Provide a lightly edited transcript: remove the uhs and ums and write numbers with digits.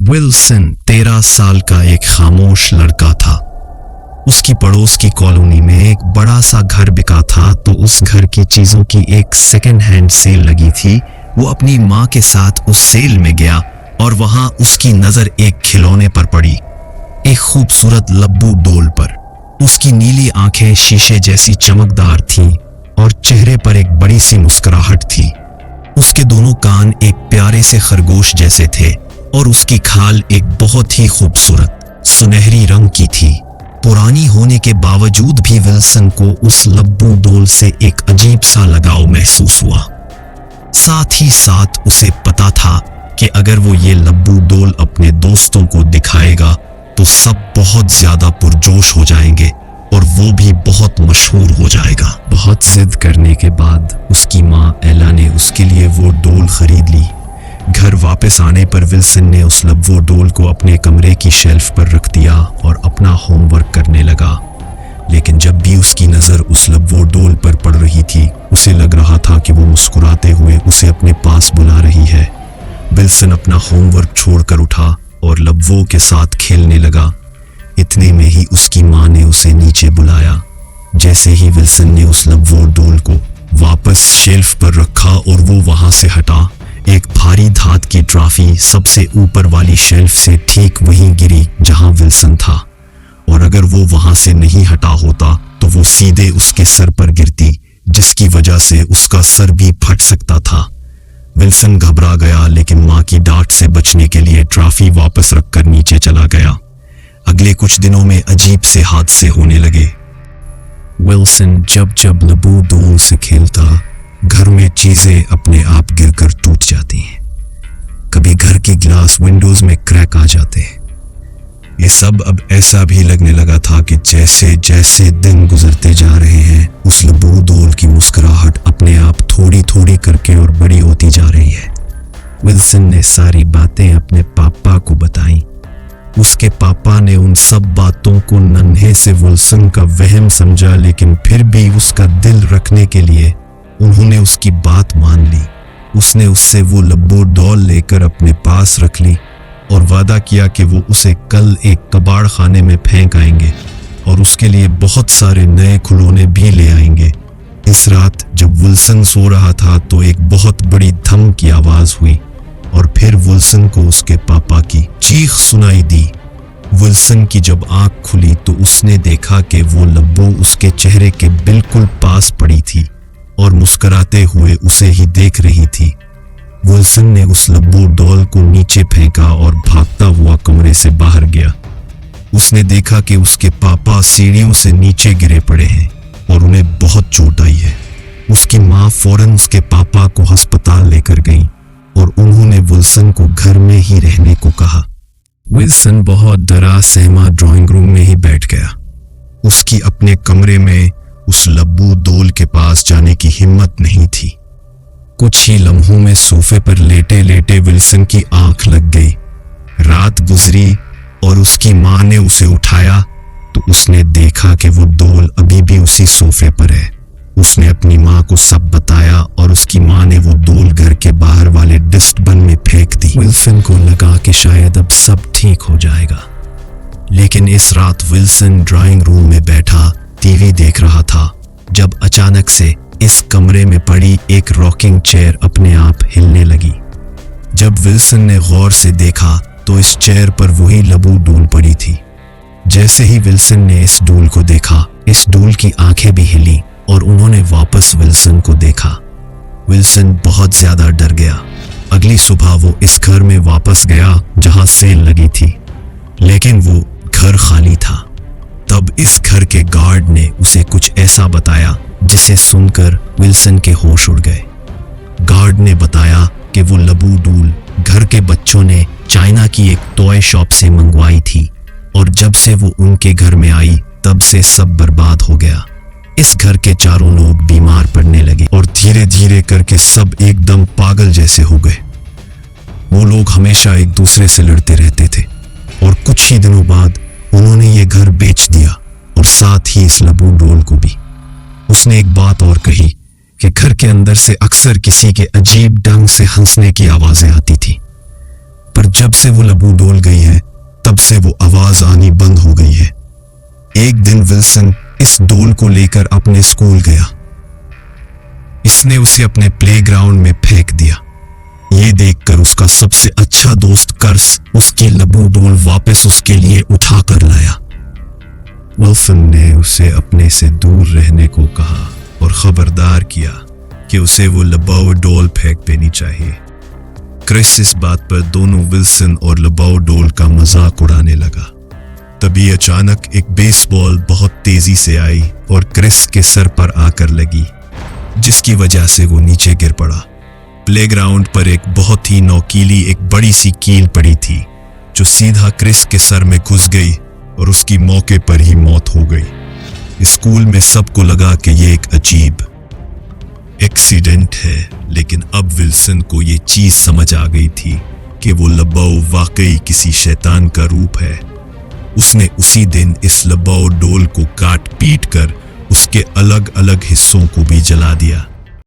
Wilson 13 साल का एक खामोश लड़का था। उसकी पड़ोस की कॉलोनी में एक बड़ा सा घर बिका था, तो उस घर की चीजों की एक सेकेंड हैंड सेल लगी थी। वो अपनी माँ के साथ उस सेल में गया और वहां उसकी नजर एक खिलौने पर पड़ी, एक खूबसूरत लब्बू डोल पर। उसकी नीली आंखें शीशे जैसी चमकदार थीं और चेहरे पर एक बड़ी सी मुस्कुराहट थी। उसके दोनों कान एक प्यारे से खरगोश जैसे थे और उसकी खाल एक बहुत ही खूबसूरत सुनहरी रंग की थी। पुरानी होने के बावजूद भी विल्सन को उस लब्बू डोल से एक अजीब सा लगाव महसूस हुआ। साथ ही साथ उसे पता था कि अगर वो ये लब्बू डोल अपने दोस्तों को दिखाएगा तो सब बहुत ज्यादा पुरजोश हो जाएंगे और वो भी बहुत मशहूर हो जाएगा। बहुत जिद करने के बाद उसकी माँ एला ने उसके लिए वो डोल खरीद ली। घर वापस आने पर विल्सन ने उस लब्बू डोल को अपने कमरे की शेल्फ पर रख दिया और अपना होमवर्क करने लगा। लेकिन जब भी उसकी नज़र उस लब्बू डोल पर पड़ रही थी, उसे लग रहा था कि वो मुस्कुराते हुए उसे अपने पास बुला रही है। विल्सन अपना होमवर्क छोड़कर उठा और लब्बू के साथ खेलने लगा। इतने में ही उसकी माँ ने उसे नीचे बुलाया। जैसे ही विल्सन ने उस लब्बू डोल को वापस शेल्फ पर रखा और वो वहां से हटा, एक भारी धात की ट्रॉफी सबसे ऊपर वाली शेल्फ से ठीक वहीं गिरी जहां विल्सन था। और अगर वो वहां से नहीं हटा होता तो वो सीधे उसके सर पर गिरती, जिसकी वजह से उसका सर भी फट सकता था। विल्सन घबरा गया, लेकिन माँ की डांट से बचने के लिए ट्रॉफी वापस रखकर नीचे चला गया। अगले कुछ दिनों में अजीब से हादसे होने लगे। विल्सन जब जब लब्बू डोल से खेलता, घर में चीजें अपने आप गिरकर टूट जाती हैं। कभी घर के गिलास विंडोज में क्रैक आ जाते हैं। ये सब अब ऐसा भी लगने लगा था कि जैसे जैसे दिन गुजरते जा रहे हैं, उस लब्बू डोल की मुस्कुराहट अपने आप थोड़ी थोड़ी करके और बड़ी होती जा रही है। विल्सन ने सारी बातें अपने पापा को बताई। उसके पापा ने उन सब बातों को नन्हे से विल्सन का वहम समझा, लेकिन फिर भी उसका दिल रखने के लिए उन्होंने उसकी बात मान ली। उसने उससे वो लब्बू डॉल लेकर अपने पास रख ली और वादा किया कि वो उसे कल एक कबाड़ खाने में फेंक आएंगे और उसके लिए बहुत सारे नए खिलौने भी ले आएंगे। इस रात जब विल्सन सो रहा था तो एक बहुत बड़ी धम की आवाज हुई और फिर विल्सन को उसके पापा की चीख सुनाई दी। विल्सन की जब आंख खुली तो उसने देखा कि वो लब्बू उसके चेहरे के बिल्कुल पास पड़ी थी और मुस्कुराते हुए उसे ही देख रही थी। विल्सन ने उस लब्बू डॉल को नीचे फेंका और भागता हुआ कमरे से बाहर गया। उसने देखा कि उसके पापा सीढ़ियों से नीचे गिरे पड़े हैं और उन्हें बहुत चोट आई है। उसकी माँ फौरन उसके पापा को अस्पताल लेकर गई और उन्होंने विल्सन को घर में ही रहने को कहा। विल्सन बहुत डरा सहमा ड्राइंग रूम में ही बैठ गया। उसकी अपने कमरे में उस लब्बू डोल के पास जाने की हिम्मत नहीं थी। कुछ ही लम्हों में सोफे पर लेटे लेटे विल्सन की आंख लग गई। रात गुजरी और उसकी माँ ने उसे उठाया तो उसने देखा कि वो डोल अभी भी उसी सोफे पर है। उसने अपनी माँ को सब बताया और उसकी माँ ने वो डोल घर के बाहर वाले डस्टबिन में फेंक दी। विल्सन को लगा कि शायद अब सब ठीक हो जाएगा, लेकिन इस रात विल्सन ड्राइंग रूम में बैठा टीवी देख रहा था जब अचानक से इस कमरे में पड़ी एक रॉकिंग चेयर अपने आप हिलने लगी। जब विल्सन ने गौर से देखा तो इस चेयर पर वही लब्बू डोल पड़ी थी। जैसे ही विल्सन ने इस डोल को देखा, इस डोल की आंखें भी हिली और उन्होंने वापस विल्सन को देखा। विल्सन बहुत ज्यादा डर गया। अगली सुबह वो इस घर में वापस गया जहां सेल लगी थी, लेकिन वो घर खाली था। तब इस घर के गार्ड ने उसे कुछ ऐसा बताया जिसे सुनकर विल्सन के होश उड़ गए। गार्ड ने बताया कि वो लब्बू डोल घर के बच्चों ने चाइना की एक टॉय शॉप से मंगवाई थी और जब से वो उनके घर में आई तब से सब बर्बाद हो गया। इस घर के चारों लोग बीमार पड़ने लगे और धीरे धीरे करके सब एकदम पागल जैसे हो गए। वो लोग हमेशा एक दूसरे से लड़ते रहते थे और कुछ ही दिनों बाद उन्होंने ये घर बेच दिया और साथ ही इस लब्बू डोल को भी। उसने एक बात और कही कि घर के अंदर से अक्सर किसी के अजीब ढंग से हंसने की आवाजें आती थी, पर जब से वो लबू डोल गई है तब से वो आवाज आनी बंद हो गई है। एक दिन विल्सन इस डोल को लेकर अपने स्कूल गया। इसने उसे अपने प्लेग्राउंड में फेंक दिया। ये देखकर उसका सबसे अच्छा दोस्त कर्स उसकी लबू डोल वापस उसके लिए उठा कर लाया। विल्सन ने उसे अपने से दूर रहने को कहा और खबरदार किया कि उसे वो लबू डोल फेंक देनी चाहिए। क्रिस इस बात पर दोनों विल्सन और लबू डोल का मजाक उड़ाने लगा। तभी अचानक एक बेसबॉल बहुत तेजी से आई और क्रिस के सर पर आकर लगी, जिसकी वजह से वो नीचे गिर पड़ा। प्लेग्राउंड पर एक बहुत ही नोकीली एक बड़ी सी कील पड़ी थी जो सीधा क्रिस के सर में घुस गई और उसकी मौके पर ही मौत हो गई। स्कूल में सबको लगा कि ये एक अजीब एक्सीडेंट है, लेकिन अब विल्सन को ये चीज समझ आ गई थी कि वो लबू वाकई किसी शैतान का रूप है। उसने उसी दिन इस लबू डोल को काट पीट कर उसके अलग अलग हिस्सों को भी जला दिया।